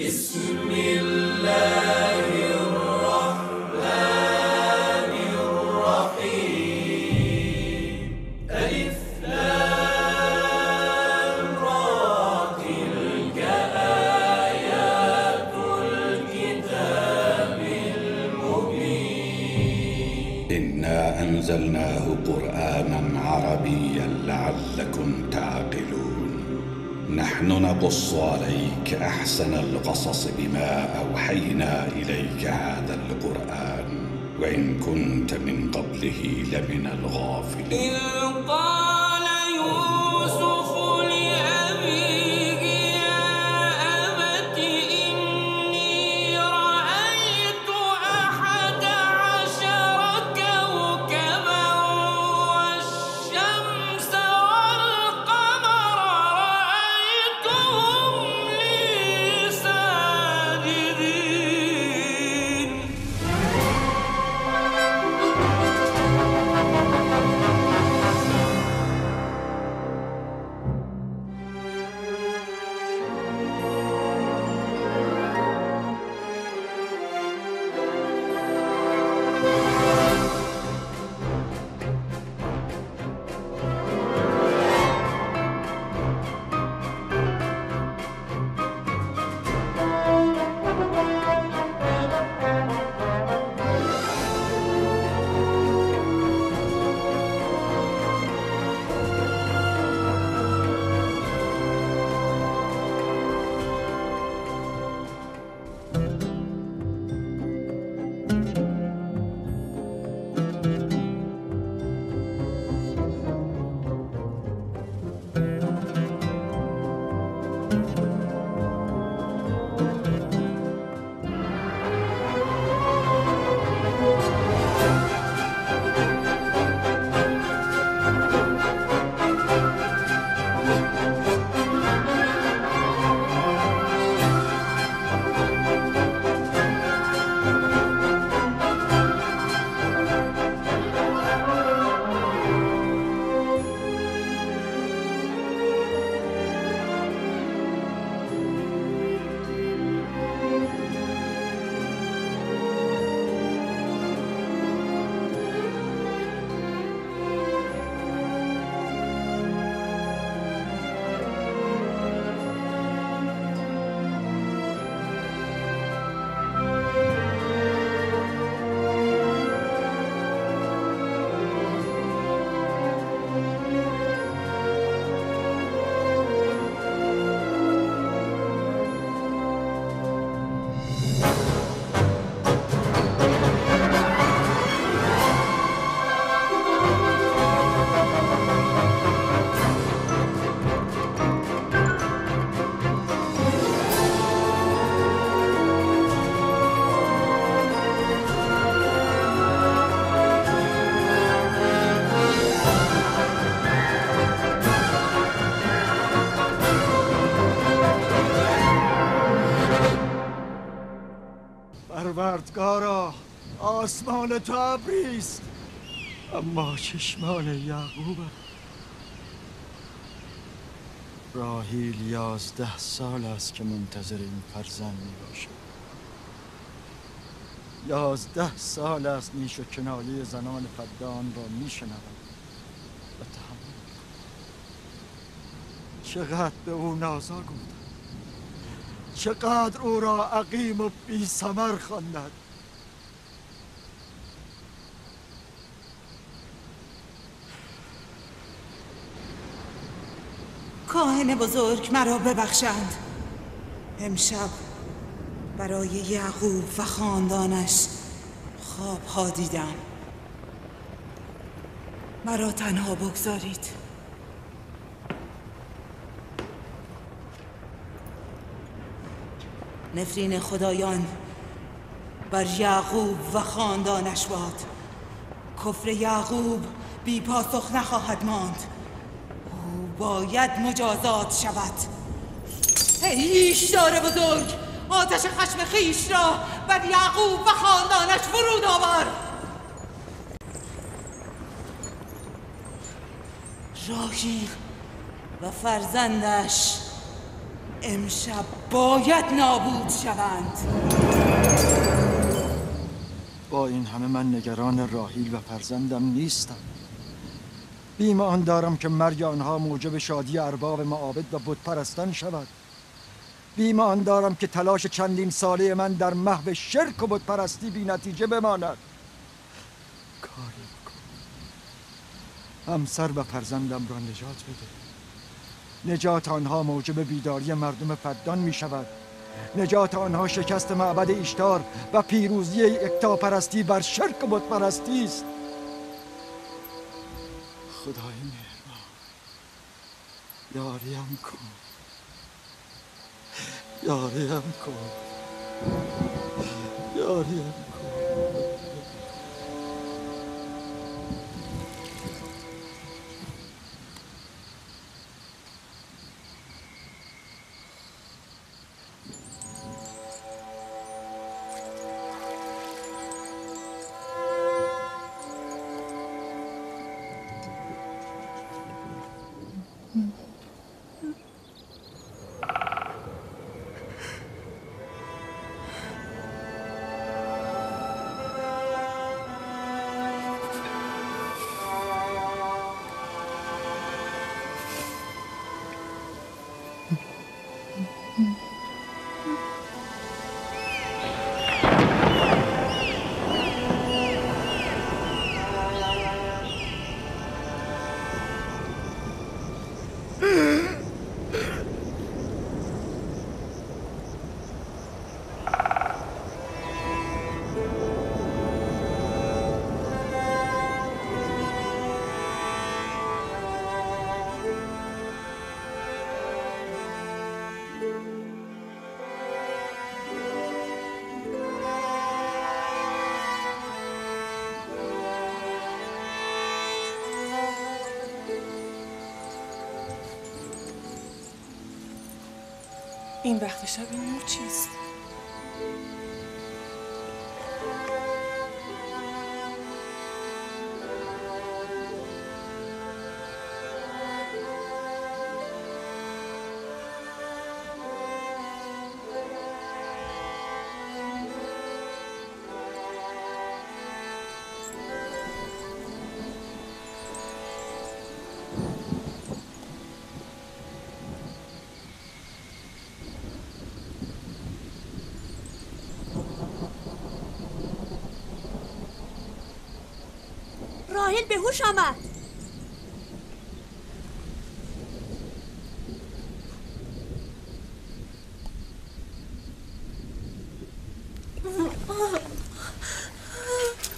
بسم الله الرحمن الرحيم ألف لام را تلك آيات الكتاب المبين إنا أنزلناه قرآنا عربيا لعلكم تعقلون نحن نقص عليك أحسن القصص بما أوحينا إليك هذا القرآن وإن كنت من قبله لمن الغافلين إذ قال يوسف لأبيه يا أبت إني رأيت 11 كوكبا والشمس والقمر رأيتهم لي ساجدين پروردگارا آسمان تو ابریست اما چشمان یعقوب راحیل 11 سال است که منتظر این فرزند می باشد. 11 سال است نیش و کنایه زنان فدان را می شنود و تحمل می کند. چقدر به او نازا گفتند، چقدر او را عقیم و بی ثمر خواندند. کاهن بزرگ مرا ببخشند. امشب برای یعقوب و خاندانش خوابها دیدم. مرا تنها بگذارید. نفرین خدایان بر یعقوب و خاندانش باد. کفر یعقوب بی پاسخ نخواهد ماند. او باید مجازات شود. ایشدار بزرگ، آتش خشم خیش را بر یعقوب و خاندانش فرود آور. راحیل و فرزندش امشب باید نابود شوند. با این همه من نگران راحیل و فرزندم نیستم. بیم آن دارم که مرگ آنها موجب شادی ارباب معابد و بت پرستان شود. بیم آن دارم که تلاش چندین ساله من در محو شرک و بت پرستی بی نتیجه بماند. کاری بکن، همسر و فرزندم را نجات بده. نجات آنها موجب بیداری مردم فدان می شود. نجات آنها شکست معبد ایشتار و پیروزی یکتاپرستی بر شرک و بت پرستی است. خدای مهربان، یاریم کن، یاریم کن، یاریم کن. این وقت شب این نور چیست؟ راحیل به هوش آمد.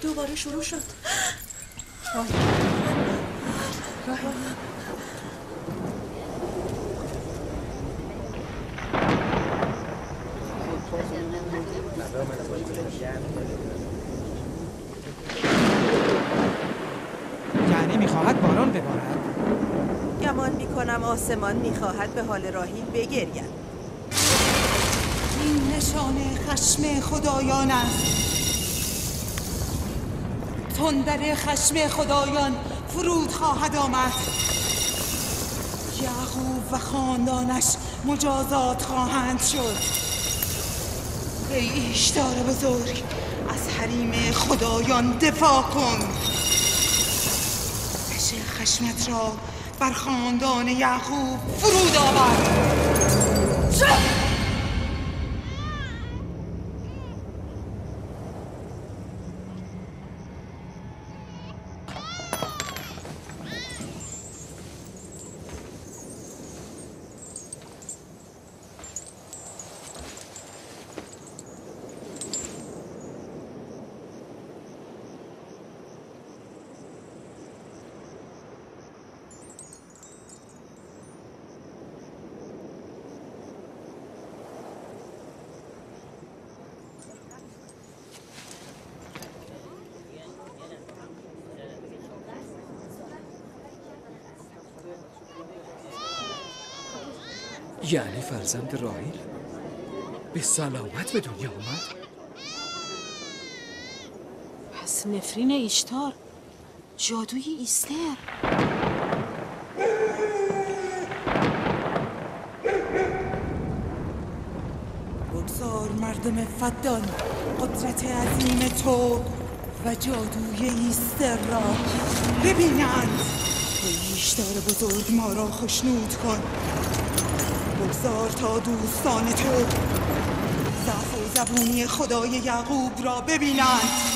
دوباره شروع شد. راحیل یعنی میخواهد باران ببارد؟ گمان میکنم آسمان میخواهد به حال راحیل بگرید. این نشان خشم خدایان است. تندر خشم خدایان فرود خواهد آمد. یعقوب و خاندانش مجازات خواهند شد. ای ایشتار بزرگ، از حریم خدایان دفاع کن. آتش خشمت را بر خاندان یعقوب فرود آور. یعنی فرزند راحیل به سلامت به دنیا آمد؟ پس نفرین ایشتار، جادوی ایستر. بگذار مردم فدان قدرت عظیم تو و جادوی ایستر را ببینند. ای ایشتار بزرگ ما را خوشنود کن. بگذار تا دوستان تو ضعف و زبونی خدای یعقوب را ببینند.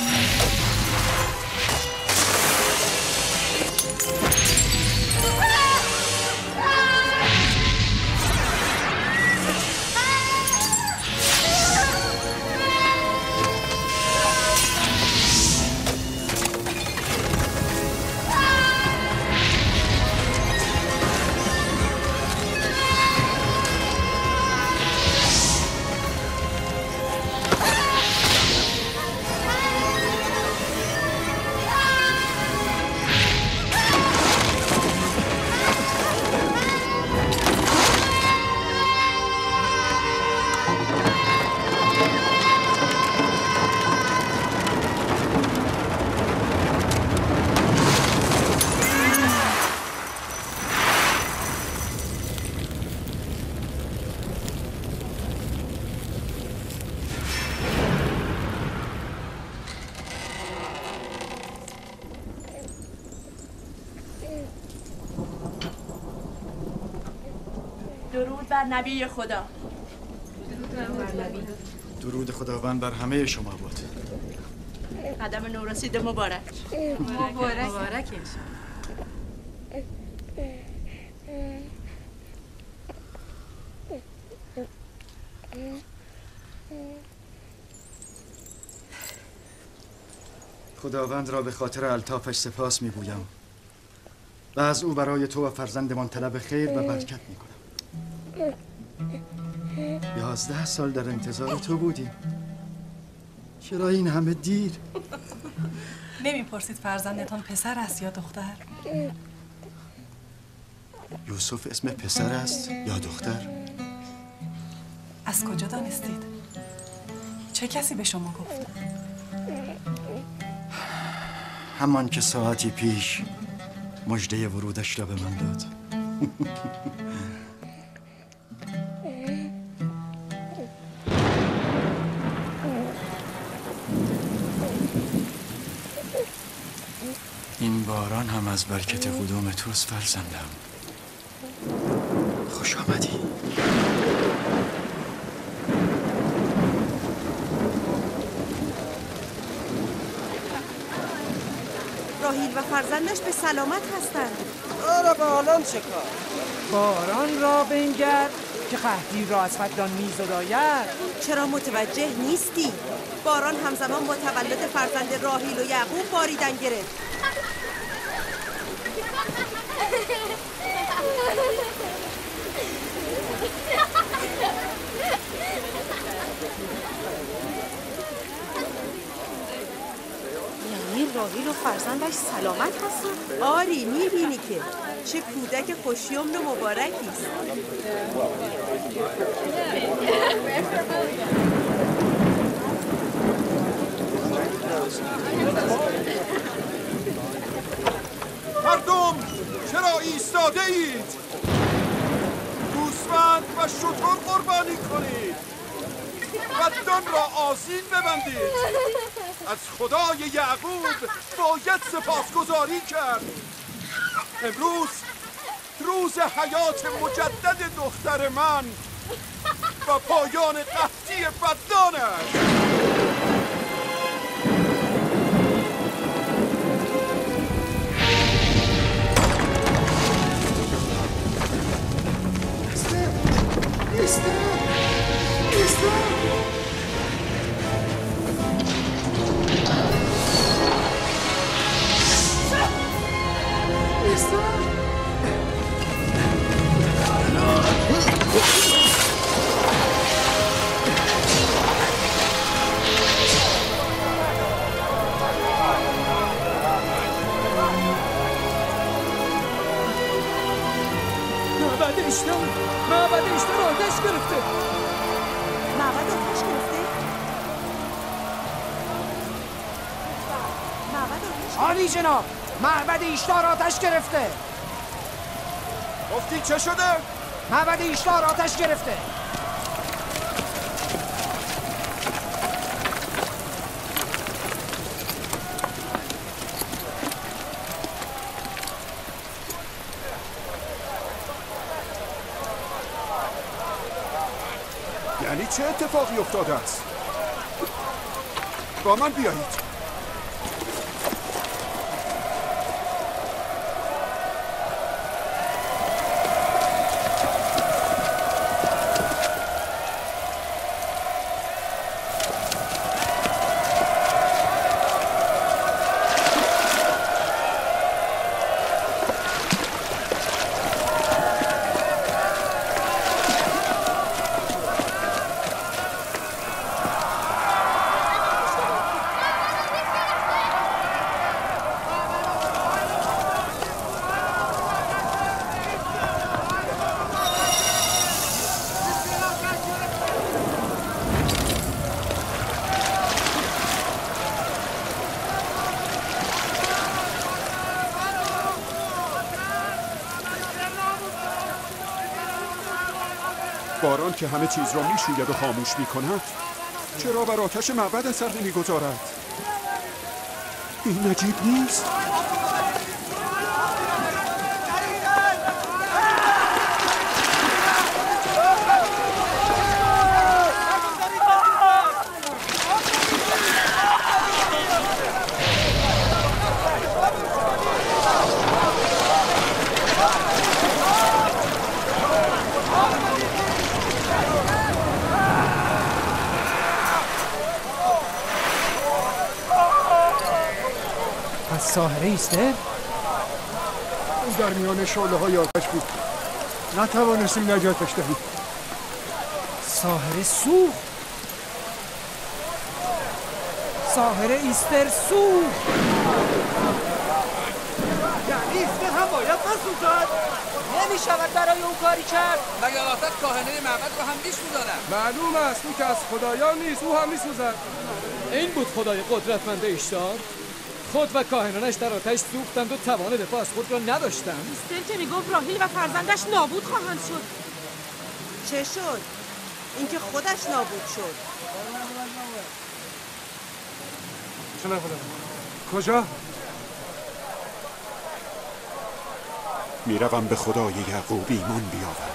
درود بر نبی خدا. درود خداوند بر همه شما بود. قدم نورسید مبارک. مبارک. خداوند را به خاطر الطافش سپاس میگویم و از او برای تو و فرزندمان طلب خیر و برکت میکنم. 11 سال در انتظار تو بودیم. چرا این همه دیر؟ نمیپرسید فرزندتان پسر است یا دختر؟ یوسف اسم پسر است یا دختر؟ از کجا دانستید؟ چه کسی به شما گفت؟ همان که ساعتی پیش مژده ورودش را به من داد. این باران هم از برکت قدوم توست فرزندم. خوش آمدی. راهیل و فرزندش به سلامت هستند. آره به حالان چه کار؟ باران را بنگر که قحطی را از فدان میزداید. چرا متوجه نیستی؟ باران همزمان با تولد فرزند راهیل و یعقوب باریدن گرفت. یعنی راهیل و فرزندش سلامت هستن؟ آری میبینی که چه کودک خوشیمن و مبارکی است. مردم چرا ایستاده اید؟ گوسفند و شتر قربانی کنید. بدان را آذین ببندید. از خدای یعقوب باید سپاسگزاری کرد. امروز روز حیات مجدد دختر من و پایان قحطی بدانش. معبد اشتر آتش گرفته. معبد آتش گرفته؟ عالی جناب، معبد ایشتار آتش گرفته. گفتی چه شده؟ معبد ایشتار آتش گرفته. چه اتفاقی افتاده است؟ با من بیایید. باران که همه چیز را میشوید و خاموش میکند، چرا بر آتش معبد اثر نمیگذارد؟ این عجیب نیست؟ ساحره ایسته؟ او در میان شعله های آتش بود، نتوانستیم نجاتش دهیم. ساحره سوخت. ساحره ایستر سوخت. یعنی ایستر هم باید بسوزد؟ نمیشود برای او کاری کرد. مگر آتش کاهنه معبد رو هم میسوزاند؟ معلوم است او که از خدایان نیست، او هم میسوزد. این بود خدای قدرتمند اشتار؟ خود و کاهنانش در آتش سوختند و توان دفاع از خود را نداشتند. ایستر که میگفت راهیل و فرزندش نابود خواهند شد. چه شد؟ اینکه خودش نابود شد. چه نکنم؟ کجا؟ میروم به خدای یعقوب ایمان بیاورم.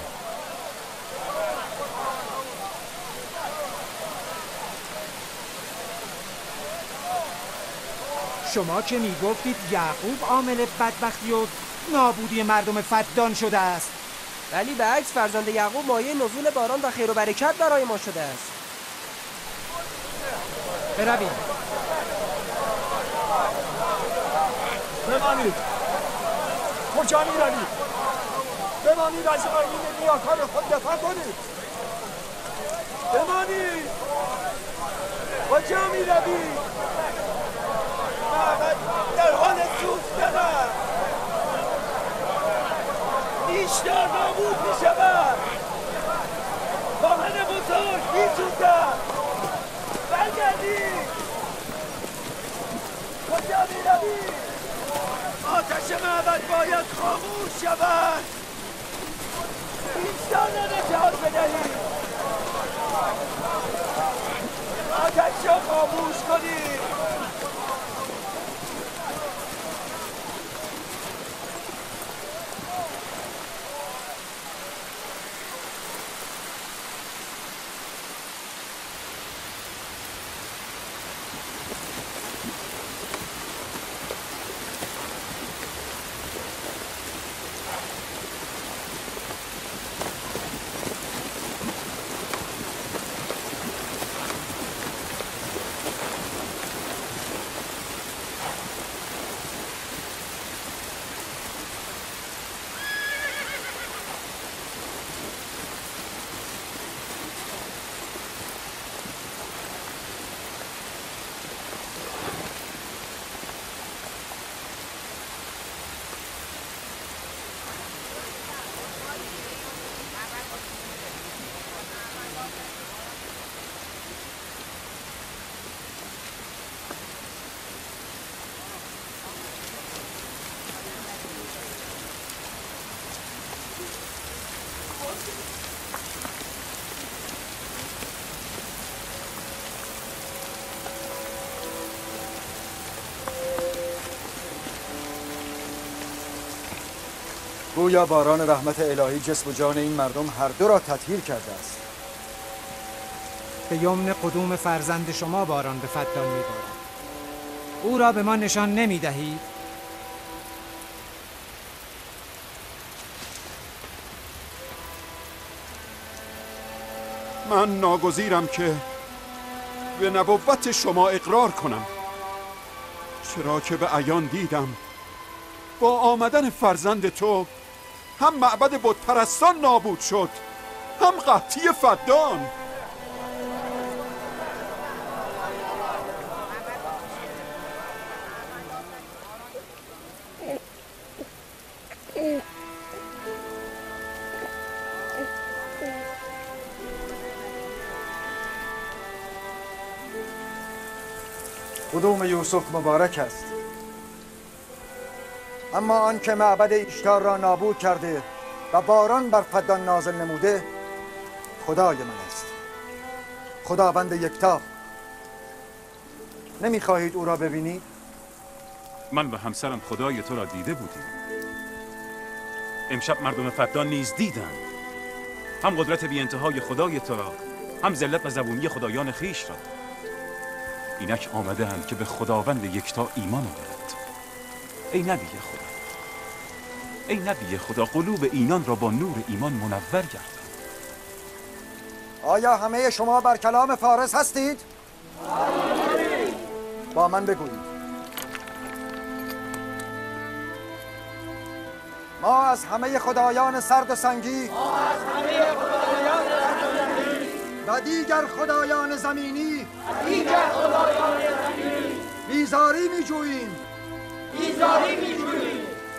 شما که میگفتید یعقوب عامل بدبختی و نابودی مردم فدان شده است، ولی به عکس فرزند یعقوب مایه نزول باران و خیر و برکت برای ما شده است. برویم. بمانید. کجا میروید؟ بمانید، از آیین نیاکان خود دفاع کنید. بمانید. کجا میروید؟ معبد در حال سوختن است. بیشتر نابود میشود. کاهن بزرگ میسوزد. برگردید. کجا میروید؟ آتش معبد باید خاموش شود. بیشتر نجات بدهید. آتش را خاموش کنید. گویا باران رحمت الهی جسم و جان این مردم هر دو را تطهیر کرده است. به یمن قدوم فرزند شما باران به فدان می‌بارد. او را به ما نشان نمی‌دهید؟ من ناگزیرم که به نبوت شما اقرار کنم، چرا که به عیان دیدم با آمدن فرزند تو هم معبد بت پرستان نابود شد، هم قحطی فدان. قدوم یوسف مبارک است، اما آن که معبد ایشتار را نابود کرده و باران بر فدان نازل نموده خدای من است، خداوند یکتا. نمیخواهید او را ببینید؟ من و همسرم خدای تو را دیده بودیم. امشب مردم فدان نیز دیدند، هم قدرت بی انتهای خدای تو را، هم ذلت و زبونی خدایان خیش را. اینک آمده اند که به خداوند یکتا ایمان آورند. ای نبی خدا، ای نبی خدا، قلوب اینان را با نور ایمان منور گردان. آیا همه شما بر کلام فارس هستید؟ با من بگویید. ما از همه خدایان سرد و سنگی و دیگر خدایان زمینی بیزاری می‌جوییم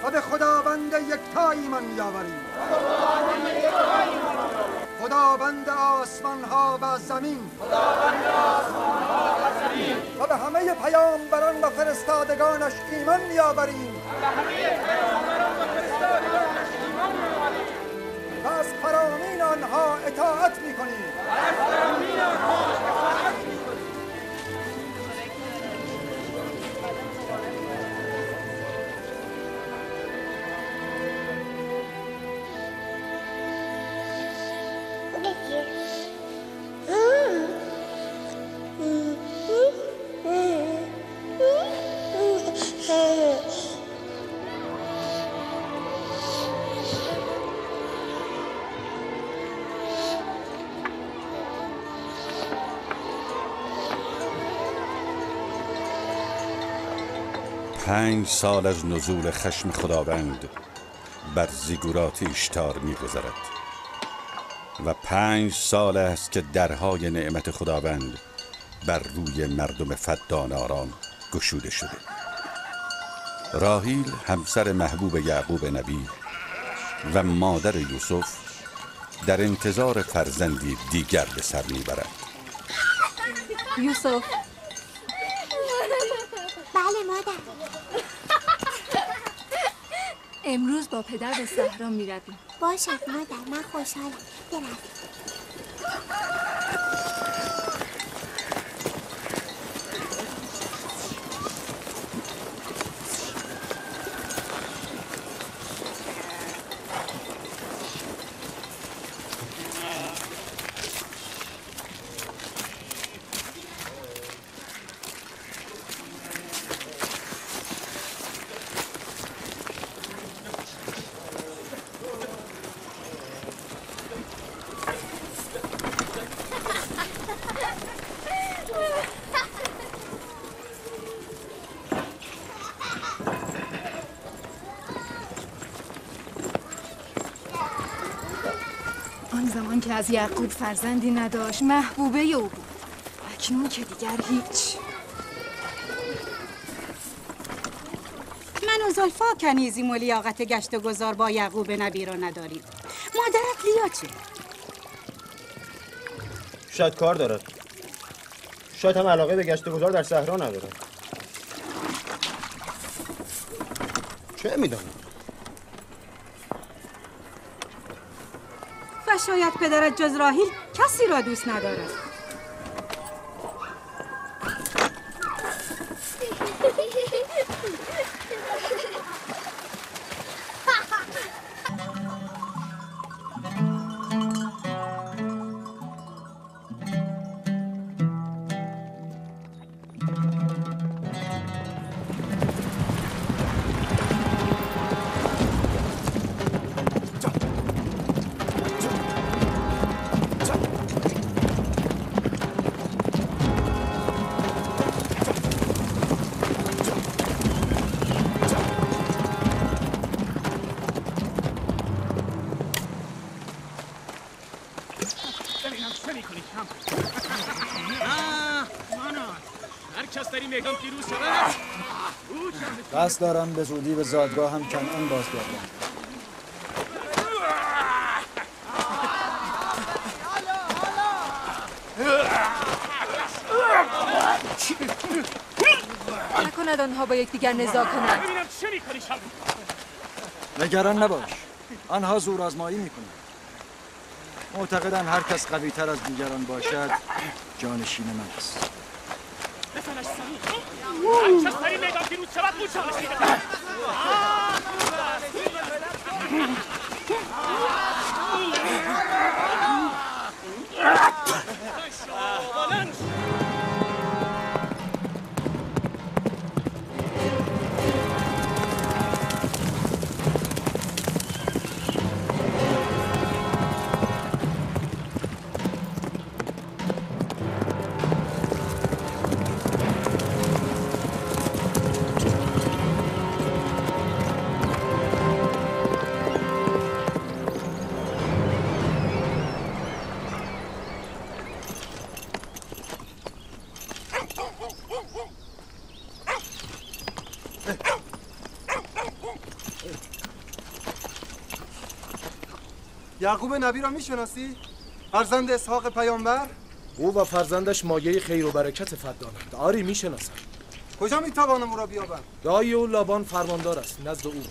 و به خداوند یکتا ایمان می‌آوریم، خداوند آسمان ها و زمین و به همه پیامبران و فرستادگانش ایمان می‌آوریم و از فرامین آنها اطاعت می‌کنیم. پنج سال از نزول خشم خداوند بر زیگورات ایشتار می‌گذرد و 5 سال است که درهای نعمت خداوند بر روی مردم فدان آرام گشوده شده. راحیل همسر محبوب یعقوب نبی و مادر یوسف در انتظار فرزندی دیگر به سر میبرد. یوسف. بله مادر. امروز با پدر به صحرا میرویم. باشد مادر، من خوشحالم. برویم. آن زمان که از یعقوب فرزندی نداشت محبوبه او بود، اکنون که دیگر هیچ. من و زلفا کنیزیم و لیاقت گشت و گذار با یعقوب نبی را نداریم. مادرت لیا چه؟ شاید کار دارد، شاید هم علاقه به گشت و گذار در صحرا ندارد. چه میدانم؟ و شاید پدرت جز راحیل کسی را دوست ندارد. کس در این میدان پیروز شود؟ قصد دارم به زودی به زادگاه هم کنعان بازگردم. نکند آنها با یکدیگر نزاع کنند. ببینم چه میکنی شب. نگران نباش، آنها زورآزمایی میکنند. معتقدن هر کس قوی تر از دیگران باشد جانشین من است. بسنش هر کس در این میدان پیروز شود او جانشین من. یعقوب نبی را میشناسی؟ فرزند اسحاق پیامبر؟ او و فرزندش مایه خیر و برکت فدانند. آری میشناسم. کجا میتوانم او را بیابم؟ دایی او لابان فرماندار است، نزد او.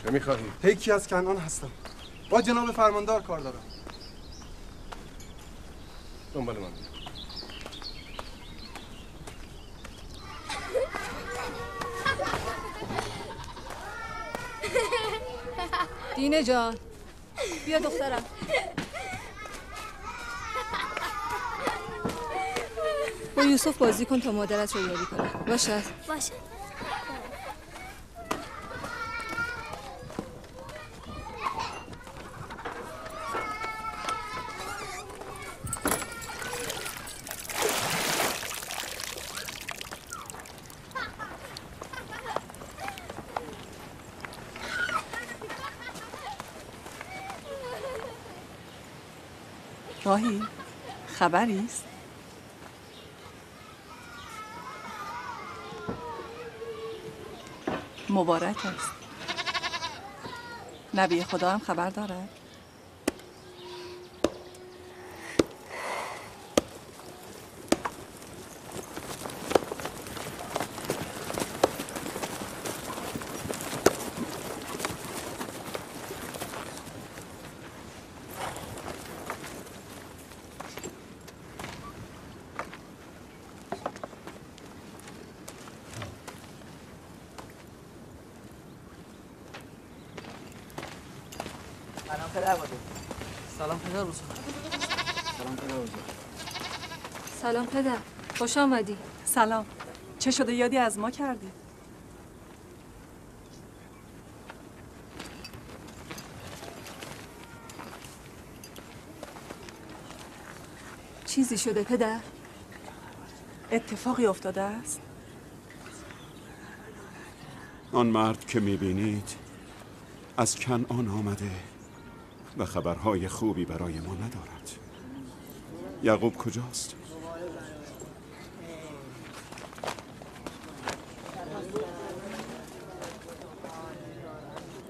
چه میخواهی؟ پیکی از کنعان هستم. با جناب فرماندار کار دارم. دنبال من بیا. دینه جان بیا دخترم. با یوسف بازی کن تا مادرت رو یاری کنه. باشد؟ باشد. راهی خبری است؟ مبارک است. نبی خدا هم خبر دارد؟ سلام پدر بزرگ. سلام پدر بزرگ. سلام پدر، خوش آمدی. سلام. چه شده یادی از ما کردی؟ چیزی شده پدر؟ اتفاقی افتاده است؟ آن مرد که میبینید از کنعان آمده و خبرهای خوبی برای ما ندارد. یعقوب کجاست؟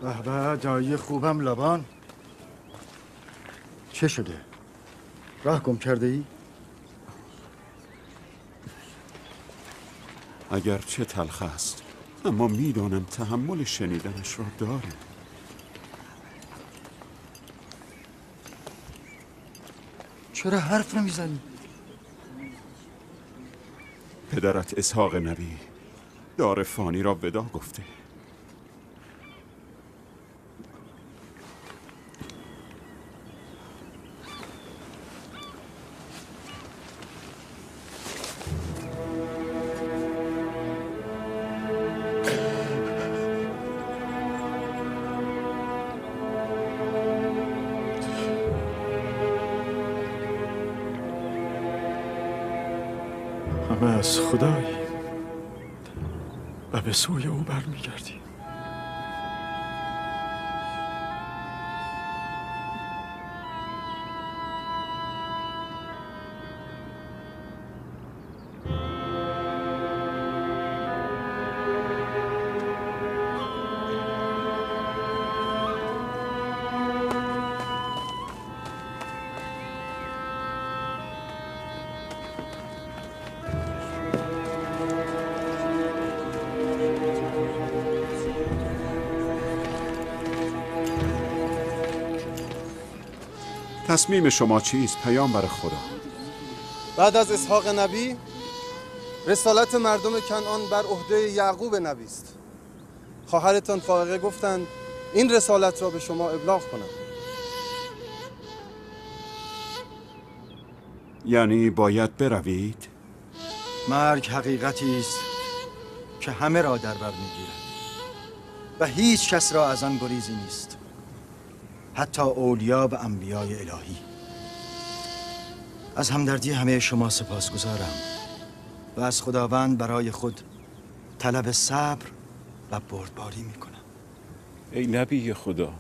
به به دایی خوبم لابان. چه شده؟ راه گم کرده ای؟ اگر چه تلخ است اما میدانم تحمل شنیدنش را داریم. چرا حرف نمیزنی؟ پدرت اسحاق نبی دار فانی را ودا گفته. همه از خدایی و به سوی او برمیگردیم. تصمیم شما چیست پیامبر خدا؟ بعد از اسحاق نبی رسالت مردم کنعان بر عهده یعقوب نبی است. خواهرتان فائقه گفتند این رسالت را به شما ابلاغ کنم. یعنی باید بروید؟ مرگ حقیقتی است که همه را در بر میگیرد و هیچ کس را از آن گریزی نیست، حتی اولیا و انبیای الهی. از همدردی همه شما سپاسگزارم و از خداوند برای خود طلب صبر و بردباری میکنم. ای نبی خدا،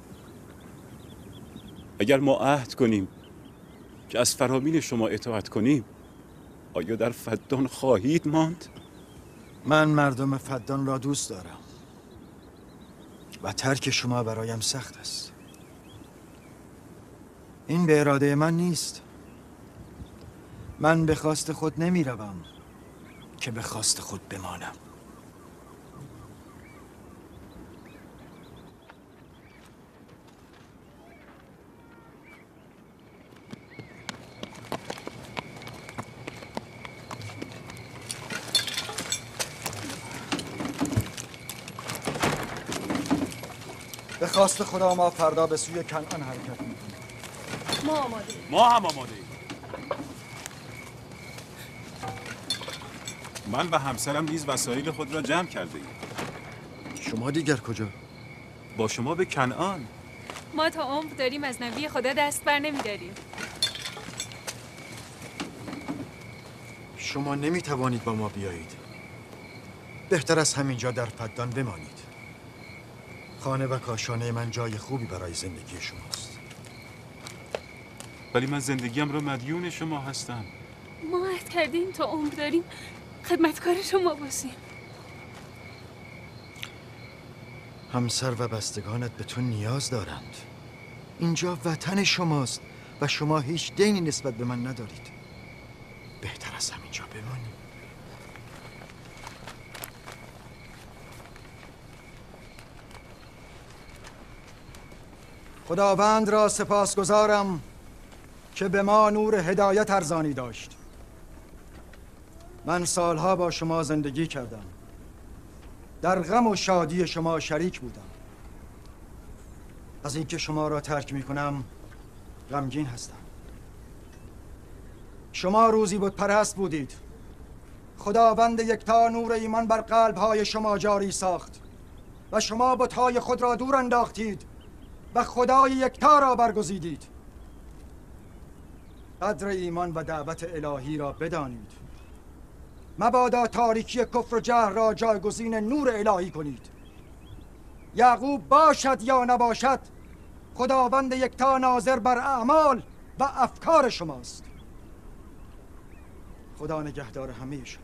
اگر ما عهد کنیم که از فرامین شما اطاعت کنیم، آیا در فدان خواهید ماند؟ من مردم فدان را دوست دارم و ترک شما برایم سخت است. این به اراده من نیست. من به خواست خود نمی روم که به خواست خود بمانم. به خواست خدا ما فردا به سوی کنعان حرکت می‌کنیم. ما آماده. ما هم آماده. من و همسرم نیز وسایل خود را جمع کرده ایم. شما دیگر کجا؟ با شما به کنعان. ما تا عمر داریم از نبی خدا دست بر نمی‌داریم. شما نمی‌توانید با ما بیایید. بهتر از همینجا در فدان بمانید. خانه و کاشانه من جای خوبی برای زندگی شماست. ولی من زندگیم را مدیون شما هستم. ما عهد کردیم تا عمر داریم خدمتکار شما باشیم. همسر و بستگانت به تو نیاز دارند. اینجا وطن شماست و شما هیچ دینی نسبت به من ندارید. بهتر از همینجا بمانید. خداوند را سپاسگزارم که به ما نور هدایت ارزانی داشت. من سالها با شما زندگی کردم. در غم و شادی شما شریک بودم. از اینکه شما را ترک می کنم غمگین هستم. شما روزی بت پرست بودید. خداوند یکتا نور ایمان بر قلب‌های شما جاری ساخت و شما بت‌های خود را دور انداختید و خدای یکتا را برگزیدید. قدر ایمان و دعوت الهی را بدانید. مبادا تاریکی کفر و جهل را جایگزین نور الهی کنید. یعقوب باشد یا نباشد، خداوند یکتا ناظر بر اعمال و افکار شماست. خدا نگهدار همه شما.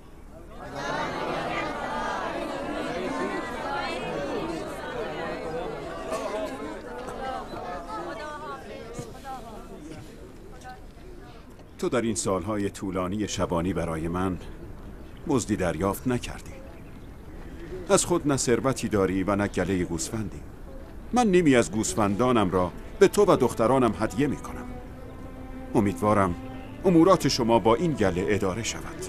تو در این سالهای طولانی شبانی برای من مزدی دریافت نکردی. از خود نه ثروتی داری و نه گله گوسفندی. من نیمی از گوسفندانم را به تو و دخترانم هدیه می کنم. امیدوارم امورات شما با این گله اداره شود.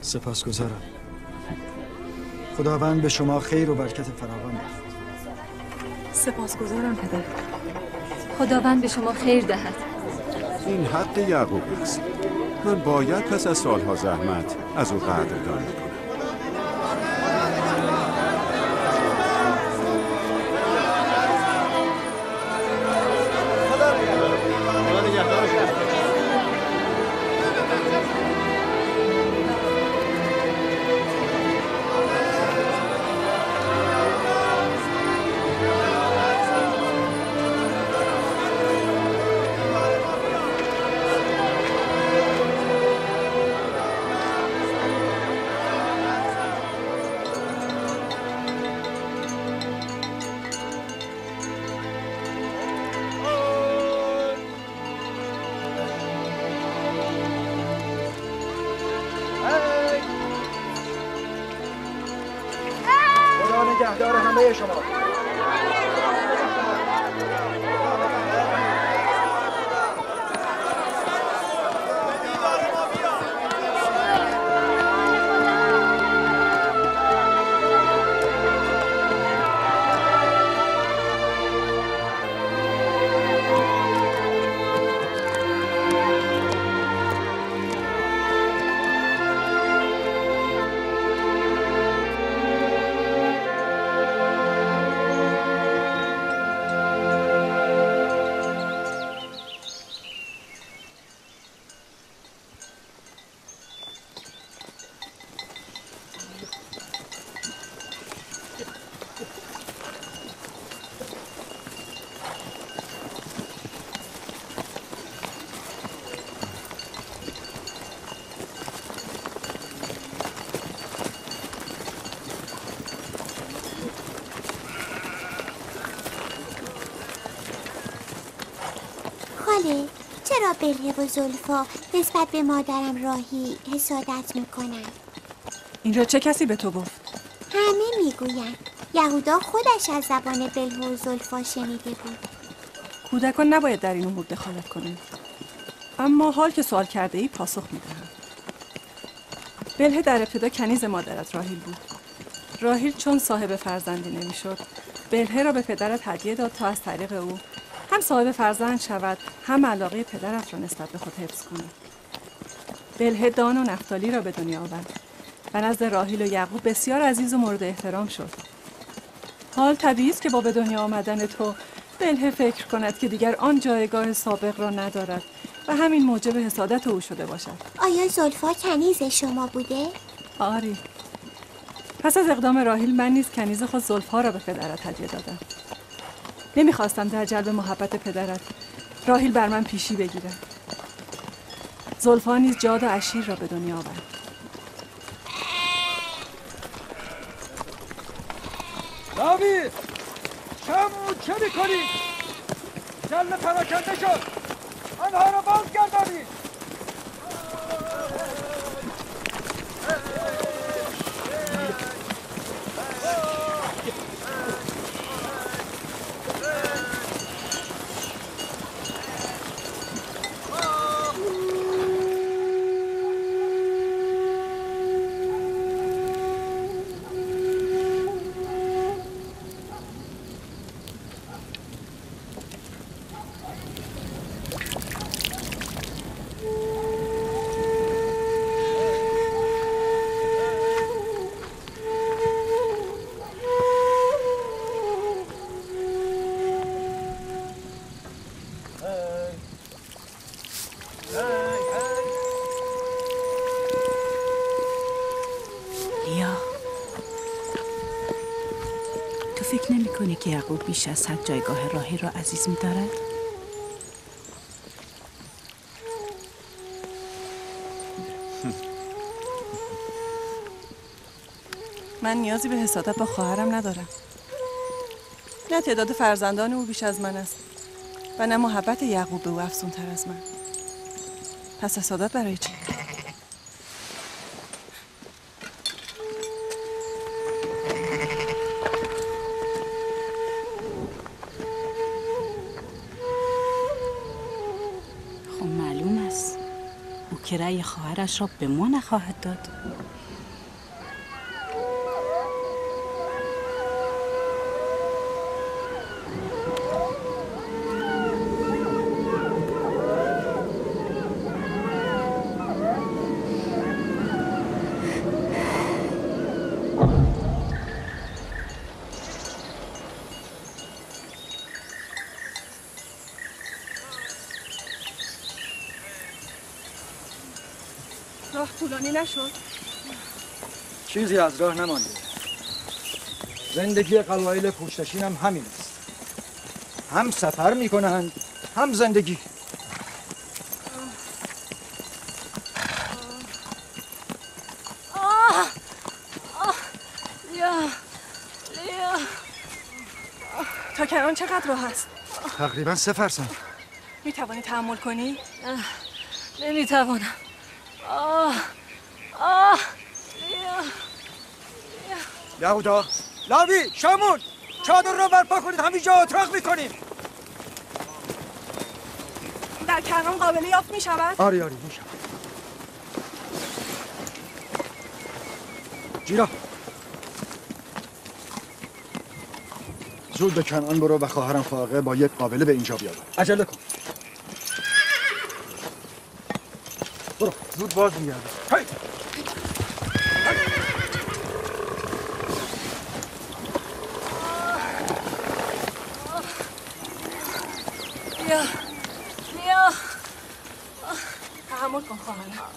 سپاسگزارم. خداوند به شما خیر و برکت فراوان دهد. سپاسگزارم پدر. خداوند به شما خیر دهد. این حق یعقوب است. من باید پس از سالها زحمت از او قدردانی کنم. نگهدار همه شما. خاله، چرا بلهه و زلفا نسبت به مادرم راهی حسادت میکنن؟ این را چه کسی به تو گفت؟ همه میگوین یهودا خودش از زبان بلهه و زلفا شنیده بود. کودکان نباید در این امور دخالت کنند. اما حال که سوال کرده ای پاسخ میدهم. بلهه در ابتدا کنیز مادرت راهیل بود. راهیل چون صاحب فرزندی نمیشد، بلهه را به پدرت هدیه داد تا از طریق او هم صاحب فرزند شود، هم علاقه پدرت را نسبت به خود حفظ کند. بلهه دان و نفتالی را به دنیا آورد و نزد راهیل و یعقوب بسیار عزیز و مورد احترام شد. حال طبیعی است که با به دنیا آمدن تو بلهه فکر کند که دیگر آن جایگاه سابق را ندارد و همین موجب حسادت او شده باشد. آیا زلفا کنیز شما بوده؟ آری. پس از اقدام راهیل من نیز کنیز خود زلفا را به پدرت هدیه دادم. نمیخواستم در جلب محبت پدرت راهیل بر من پیشی بگیرد. زلفا نیز جاد و عشیر را به دنیا آورد. لاوی، شمو چه میکنی؟ جل پراکنده شد، آنها را بازگردانید. فکر نمی کنی که یعقوب بیش از حد جایگاه راهیل را عزیز می دارد؟ من نیازی به حسادت با خواهرم ندارم. نه تعداد فرزندان او بیش از من است و نه محبت یعقوب به او افزون تر از من. پس حسادت برای چی؟ خب معلوم است او که رأی خواهرش را به ما نخواهد داد. راه طولانی نشد؟ چیزی از راه نمانده. زندگی قبایل پشتشین هم همین است. هم سفر میکنند هم زندگی. لیا تا کران چقدر راه است؟ تقریبا 3 فرسنگ. میتوانی تحمل کنی؟ نمیتوانم. یهودا لاوی، شامون، چادر را برپا کنید، همینجا اتراق میکنیم. در کرمان قابلی یافت میشود؟ آری میشود. جیرا، زود به کنعان برو و خواهرم فاقه با یک قابله به اینجا بیاد. عجله کن. برو زود باز میگردی. بیا تحمل کن خواهرم.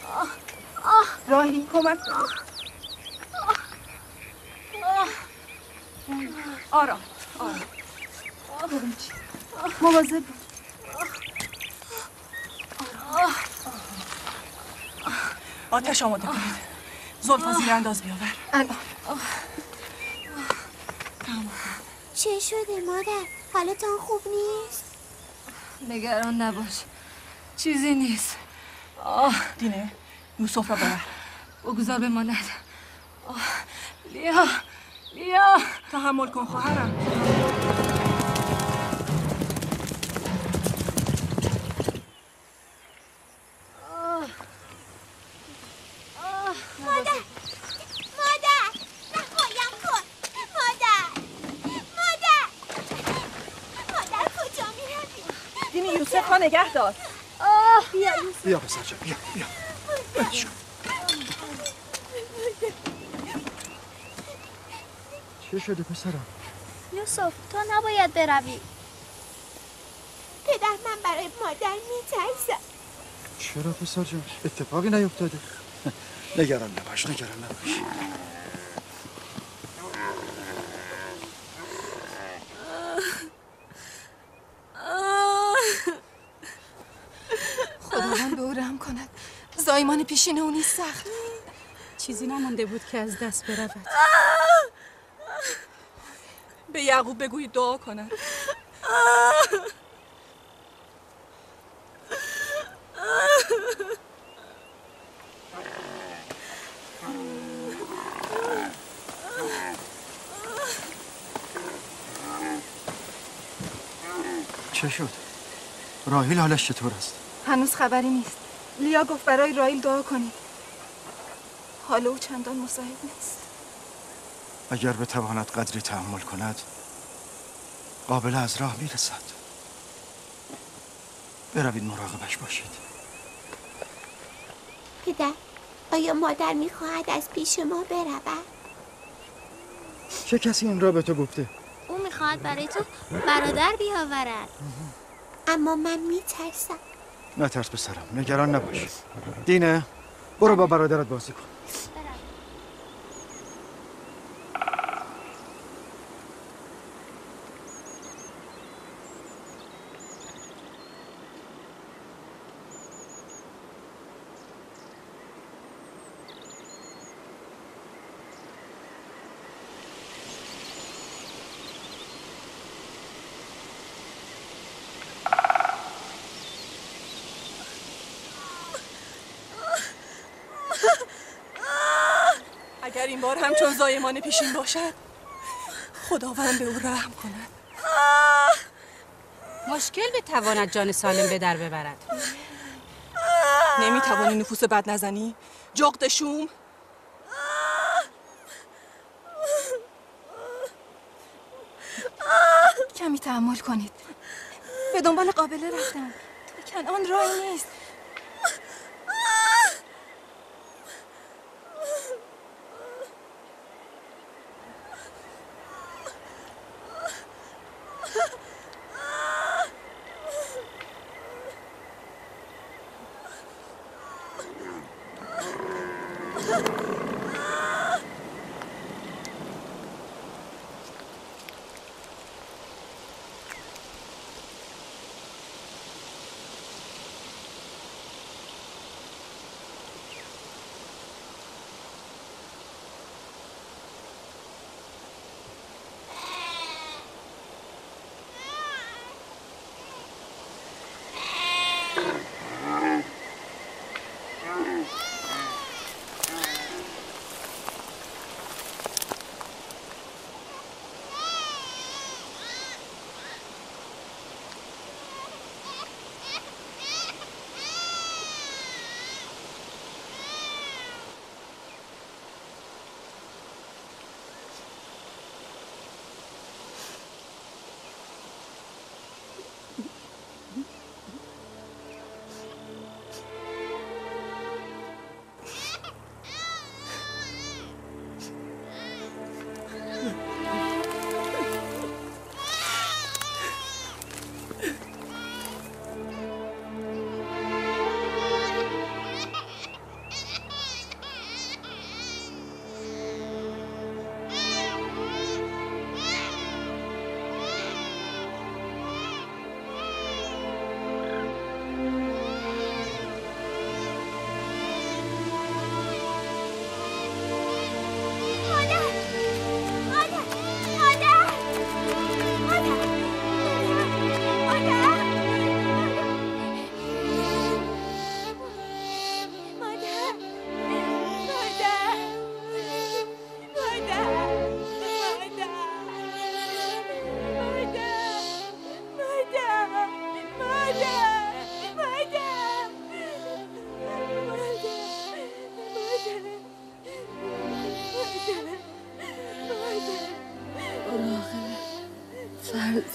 راهی کمک کن. آرام مواظب آتش آماده کنید. زلفا زیر انداز بیاور. چه شده مادر؟ حالتان خوب نیست؟ نگران نباش، چیزی نیست. دینه، یوسف را ببر. بگذار بماند. لیا تحمل کن خواهرم. نگه دار. بیا پسر جان، بیا. چه شده پسرم؟ یوسف تو نباید بروی. پدر من برای مادر میترسم. چرا پسر جان؟ اتفاقی نیفتاده؟ نگران نباش. خداوند به او رحم کند. زایمان پیشین او نیست سخت. چیزی نمانده بود که از دست برود. به یعقوب بگویید دعا کند. چه شد؟ راحیل حالش چطور است؟ هنوز خبری نیست. لیا گفت برای راحیل دعا کنید. حال او چندان مساعد نیست. اگر بتواند قدری تحمل کند قابل از راه میرسد. بروید مراقبش باشید. پدر، آیا مادر میخواهد از پیش ما برود؟ چه کسی این را به تو گفته؟ او میخواهد برای تو برادر بیاورد. اما من میترسم. نترس پسرم، نگران نباش. دینه، برو با برادرت بازی کن. اگر این بار همچون زایمان پیشین باشد خداوند به او رحم کند. مشکل بتواند جان سالم به در ببرد. نمیتوانی نفوس بد نزنی؟ جغد شوم. کمی تحمل کنید. به دنبال قابله رفتم. تو کنعان راهی نیست.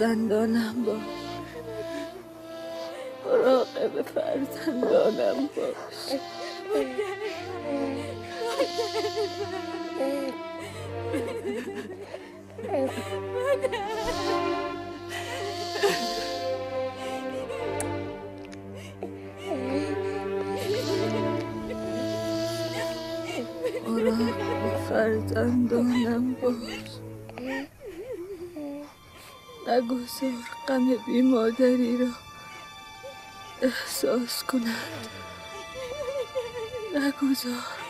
فرزندانم باش. مراقب فرزندانم باش. مراقب فرزندانم باش. نگذار غم بی مادری را احساس کنند. نگذار.